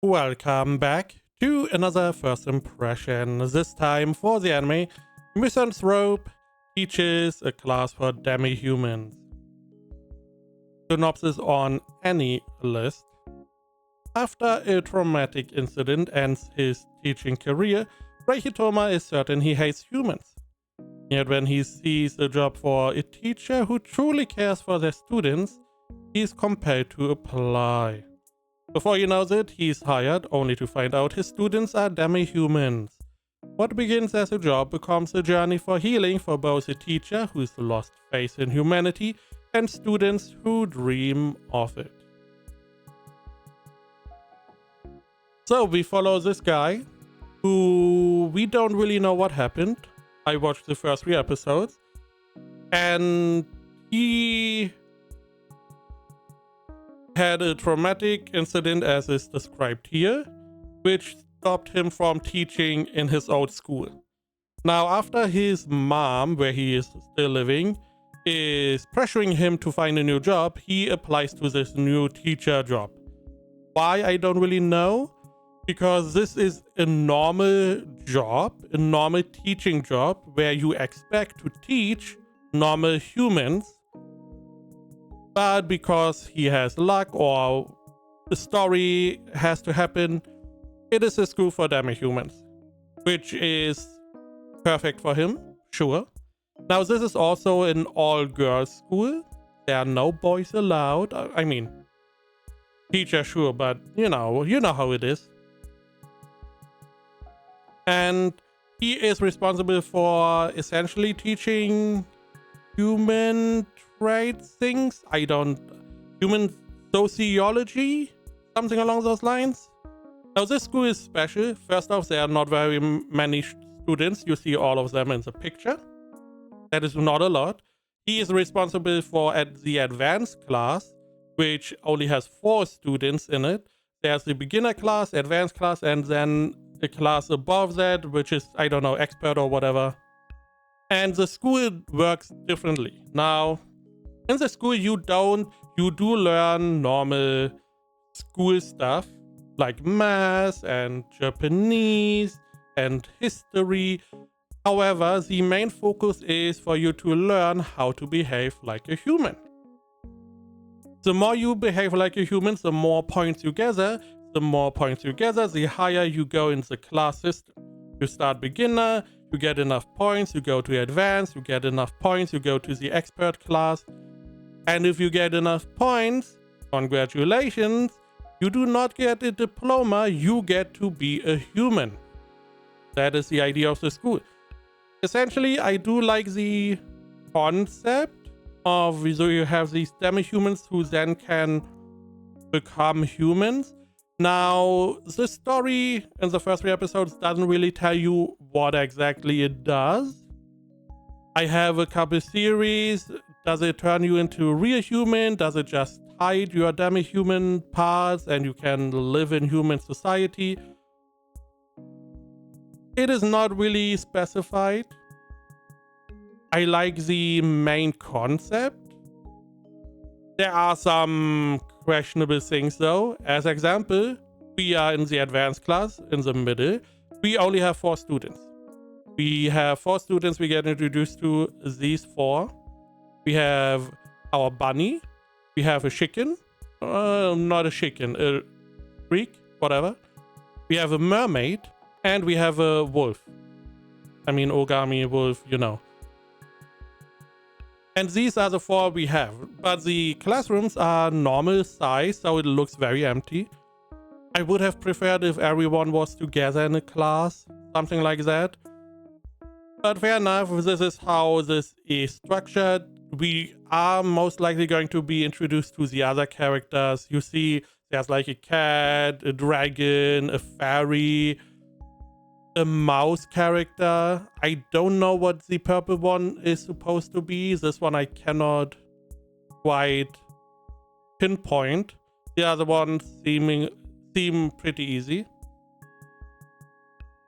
Welcome back to another first impression. This time for the anime, Misanthrope teaches a class for Demi-Humans. Synopsis on any list. After a traumatic incident ends his teaching career, Reihitoma is certain he hates humans. Yet when he sees a job for a teacher who truly cares for their students, he is compelled to apply. Before he knows it, he's hired, only to find out his students are demi-humans. What begins as a job becomes a journey for healing for both a teacher who's lost faith in humanity and students who dream of it. So we follow this guy, who we don't really know what happened. I watched the first 3 episodes, and he had a traumatic incident as is described here, which stopped him from teaching in his old school. Now, after his mom, where he is still living, is pressuring him to find a new job, he applies to this new teacher job. Why, I don't really know, because this is a normal job, a normal teaching job, where you expect to teach normal humans. But because he has luck or the story has to happen, it is a school for demi-humans, which is perfect for him, sure. Now, this is also an all-girls school. There are no boys allowed. I mean, teacher, sure, but you know how it is. And he is responsible for essentially teaching human things. Human sociology, something along those lines. Now, this school is special. First off, there are not very many students. You see all of them in the picture. That is not a lot. He is responsible for the advanced class, which only has 4 students in it. There's the beginner class, advanced class, and then a class above that, which is, I don't know, expert or whatever. And the school works differently. Now, in the school, you do learn normal school stuff like math and Japanese and history. However, the main focus is for you to learn how to behave like a human. The more you behave like a human, the more points you gather. The more points you gather, the higher you go in the class system. You start beginner, you get enough points, you go to advanced, you get enough points, you go to the expert class. And if you get enough points, congratulations, you do not get a diploma, you get to be a human. That is the idea of the school. Essentially, I do like the concept of, so you have these demi-humans who then can become humans. Now, the story in the first 3 episodes doesn't really tell you what exactly it does. I have a couple theories. Does it turn you into a real human? Does it just hide your demi-human parts and you can live in human society? It is not really specified. I like the main concept. There are some questionable things though. As example, we are in the advanced class in the middle. We only have 4 students. We have 4 students we get introduced to, these 4. We have our bunny. We have a chicken. Not a chicken, a freak, whatever. We have a mermaid. And we have a wolf. I mean, Ogami wolf, you know. And these are the 4 we have. But the classrooms are normal size, so it looks very empty. I would have preferred if everyone was together in a class. Something like that. But fair enough, this is how this is structured. We are most likely going to be introduced to the other characters. You see, there's like a cat, a dragon, a fairy, a mouse character. I don't know what the purple one is supposed to be. This one I cannot quite pinpoint. The other ones seem pretty easy.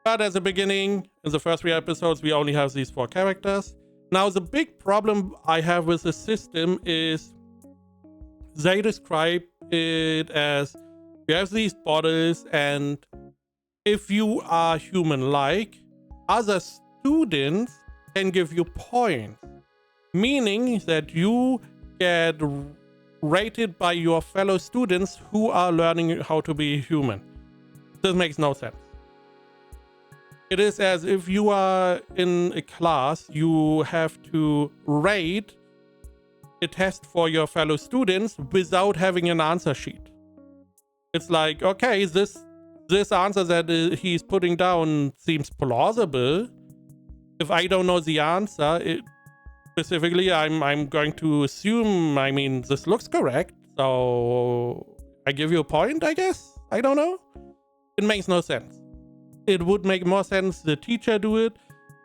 But at the beginning, in the first 3 episodes, we only have these 4 characters. Now, the big problem I have with the system is they describe it as You have these bottles, and if you are human-like, other students can give you points, meaning that you get rated by your fellow students who are learning how to be human. This makes no sense. It is as if you are in a class, you have to rate a test for your fellow students without having an answer sheet. It's like, okay, this answer that he's putting down seems plausible. If I don't know the answer, specifically, I'm going to assume, I mean, this looks correct, so I give you a point, I guess? I don't know. It makes no sense. It would make more sense the teacher do it.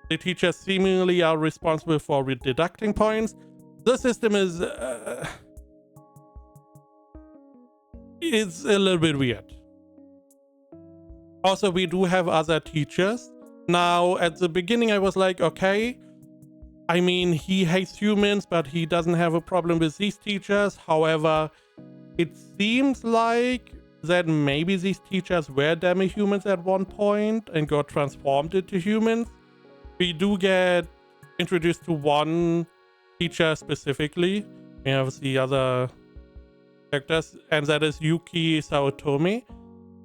The teachers seemingly are responsible for deducting points. The system is... it's a little bit weird. Also, we do have other teachers. Now, at the beginning, I was like, okay, I mean, he hates humans, but he doesn't have a problem with these teachers. However, it seems like that maybe these teachers were demi-humans at one point and got transformed into humans. We do get introduced to one teacher specifically. We have the other characters, and that is Yuki Saotome.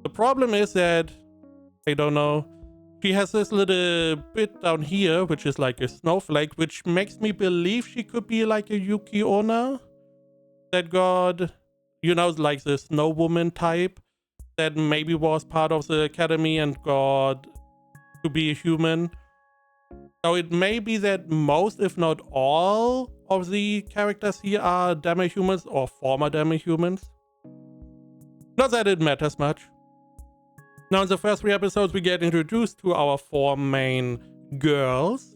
The problem is that, I don't know, she has this little bit down here, which is like a snowflake, which makes me believe she could be like a Yuki Onna that got, you know, like the snow woman type that maybe was part of the academy and got to be a human. So it may be that most, if not all, of the characters here are demi-humans or former demi-humans. Not that it matters much. Now, in the first 3 episodes, we get introduced to our 4 main girls.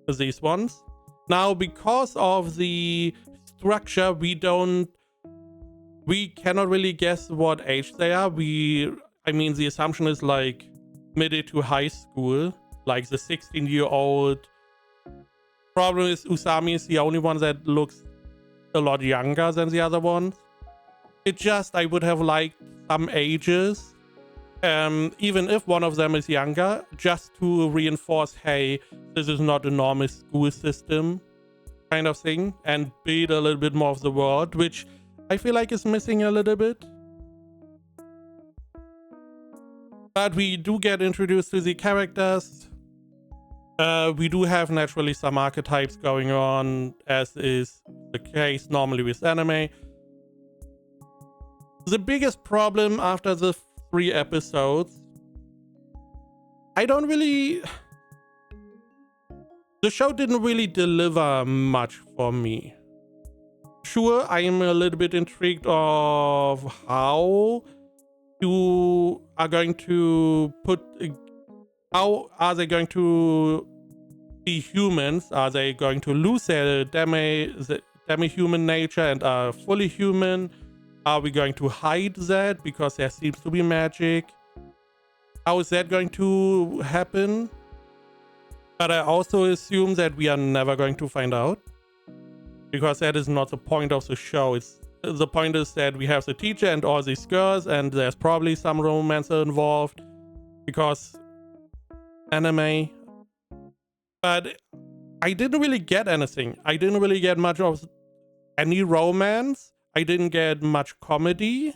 These ones. Now, because of the structure, we cannot really guess what age they are. I mean, the assumption is like mid to high school, like the 16-year-old. Problem is, Usami is the only one that looks a lot younger than the other ones. I would have liked some ages. Even if one of them is younger, just to reinforce, hey, this is not a normal school system kind of thing, and build a little bit more of the world, which I feel like is missing a little bit. But we do get introduced to the characters. We do have naturally some archetypes going on, as is the case normally with anime. The biggest problem after the 3 episodes, the show didn't really deliver much for me. Sure, I am a little bit intrigued of how you are going to how are they going to be humans? Are they going to lose their demi-human nature and are fully human? Are we going to hide that because there seems to be magic? How is that going to happen? But I also assume that we are never going to find out, because that is not the point of the show. The point is that we have the teacher and all these girls, and there's probably some romance involved because anime. But I didn't really get anything. I didn't really get much of any romance. I didn't get much comedy.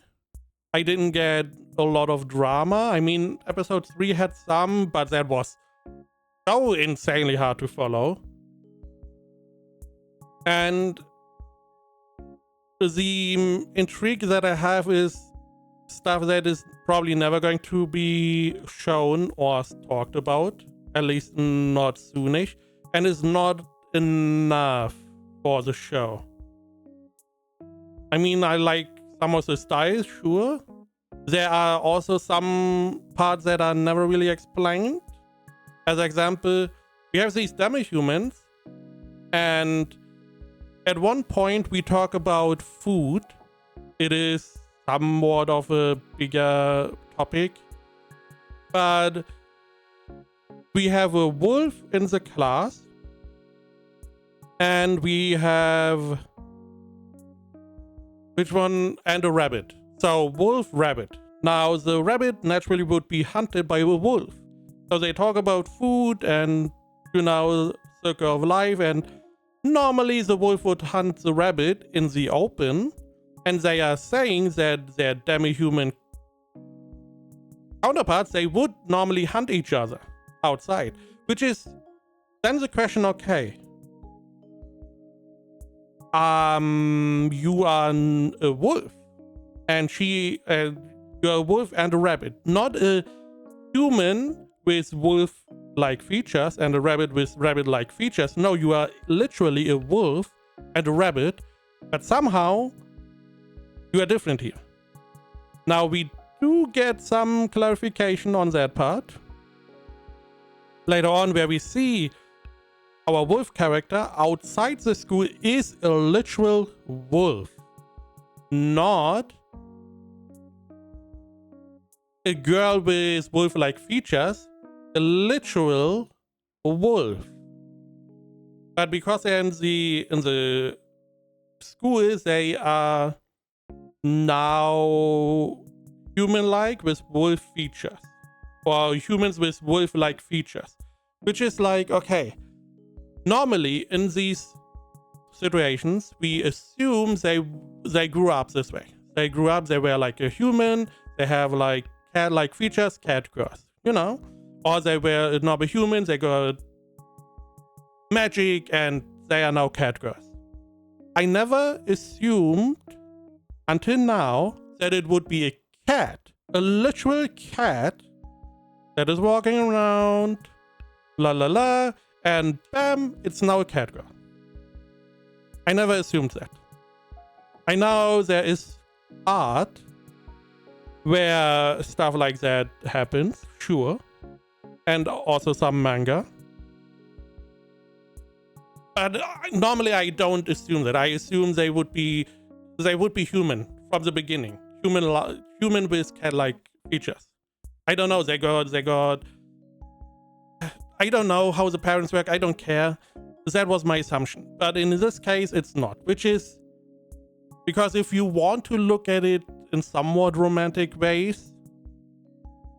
I didn't get a lot of drama. I mean, episode 3 had some, but that was so insanely hard to follow. And the intrigue that I have is stuff that is probably never going to be shown or talked about, at least not soonish, and is not enough for the show. I mean, I like some of the styles, sure. There are also some parts that are never really explained. As example, we have these demi-humans, and at one point we talk about food. It is somewhat of a bigger topic, but we have a wolf in the class, and we have... which one? And a rabbit. So wolf, rabbit. Now the rabbit naturally would be hunted by a wolf. So they talk about food and, circle of life, and normally the wolf would hunt the rabbit in the open, and they are saying that their demi-human counterparts, they would normally hunt each other outside, which is then the question, okay, you are a wolf, and you're a wolf and a rabbit, not a human with wolf-like features and a rabbit with rabbit-like features. No, you are literally a wolf and a rabbit, but somehow you are different here. Now we do get some clarification on that part later on, where we see our wolf character outside the school is a literal wolf, not a girl with wolf-like features, a literal wolf. But because they're in the school, they are now human-like with wolf features, or humans with wolf-like features, which is like, okay, normally in these situations we assume they grew up this way. They grew up, they were like a human, they have like cat-like features, cat girls, or they were normal humans, they got magic and they are now cat girls. I never assumed until now that it would be a cat, a literal cat that is walking around, la la la, and bam, it's now a cat girl. I never assumed that. I know there is art where stuff like that happens, sure, and also some manga. But normally I don't assume that. I assume they would be human from the beginning. Human with cat-like features. I don't know. They got. I don't know how the parents work. I don't care. That was my assumption. But in this case, it's not. Which is because if you want to look at it in somewhat romantic ways,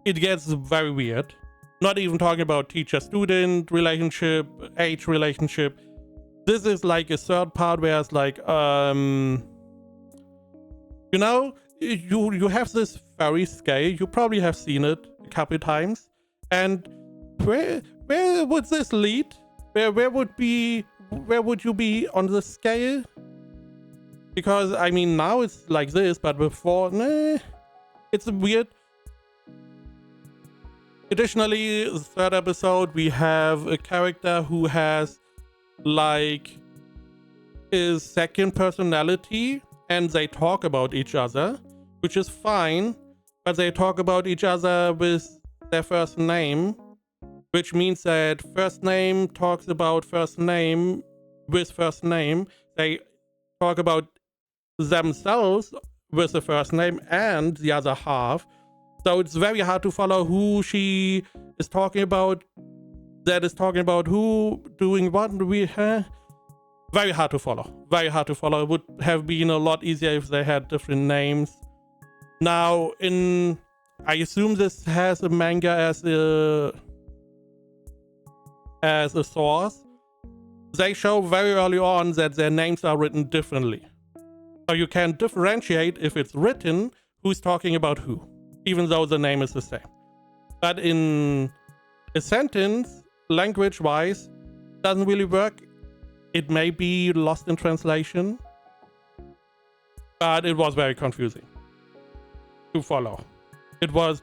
it gets very weird. Not even talking about teacher-student relationship, age relationship. This is like a third part where it's like, you have this fairy scale. You probably have seen it a couple times. And where would this lead? Where would you be on the scale? Because I mean now it's like this, but before, it's weird. Additionally, the third episode, we have a character who has like a second personality, and they talk about each other, which is fine, but they talk about each other with their first name, which means that first name talks about first name with first name. They talk about themselves with the first name and the other half. So it's very hard to follow who she is talking about, that is talking about who, doing what. Very hard to follow. Very hard to follow. It would have been a lot easier if they had different names. Now, I assume this has a manga as a source. They show very early on that their names are written differently. So you can differentiate if it's written who's talking about who, even though the name is the same. But in a sentence, language-wise, doesn't really work. It may be lost in translation, but it was very confusing to follow. It was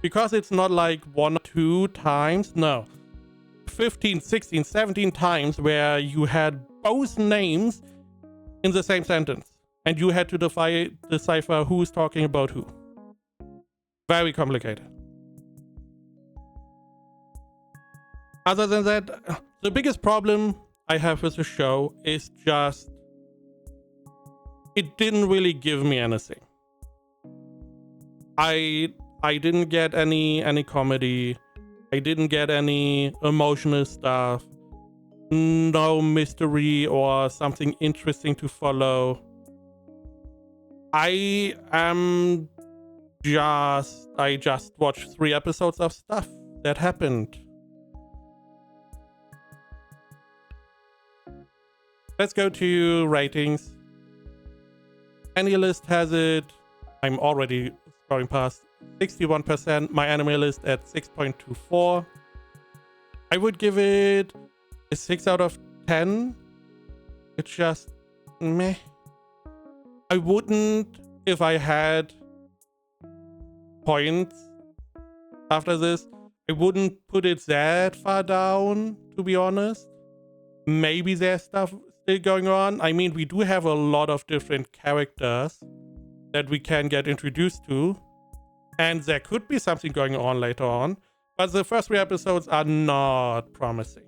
because it's not like 1 or 2 times, no, 15, 16, 17 times where you had both names in the same sentence and you had to decipher who's talking about who. Very complicated. Other than that, the biggest problem I have with the show is just it didn't really give me anything. I didn't get any comedy. I didn't get any emotional stuff. No mystery or something interesting to follow. I just watched 3 episodes of stuff that happened. Let's go to ratings. AniList has it. I'm already scrolling past 61%. My anime list at 6.24. I would give it a 6 out of 10. It's just meh. I wouldn't, if I had points after this, I wouldn't put it that far down, to be honest. Maybe there's stuff still going on. I mean, we do have a lot of different characters that we can get introduced to, and there could be something going on later on, but the first 3 episodes are not promising.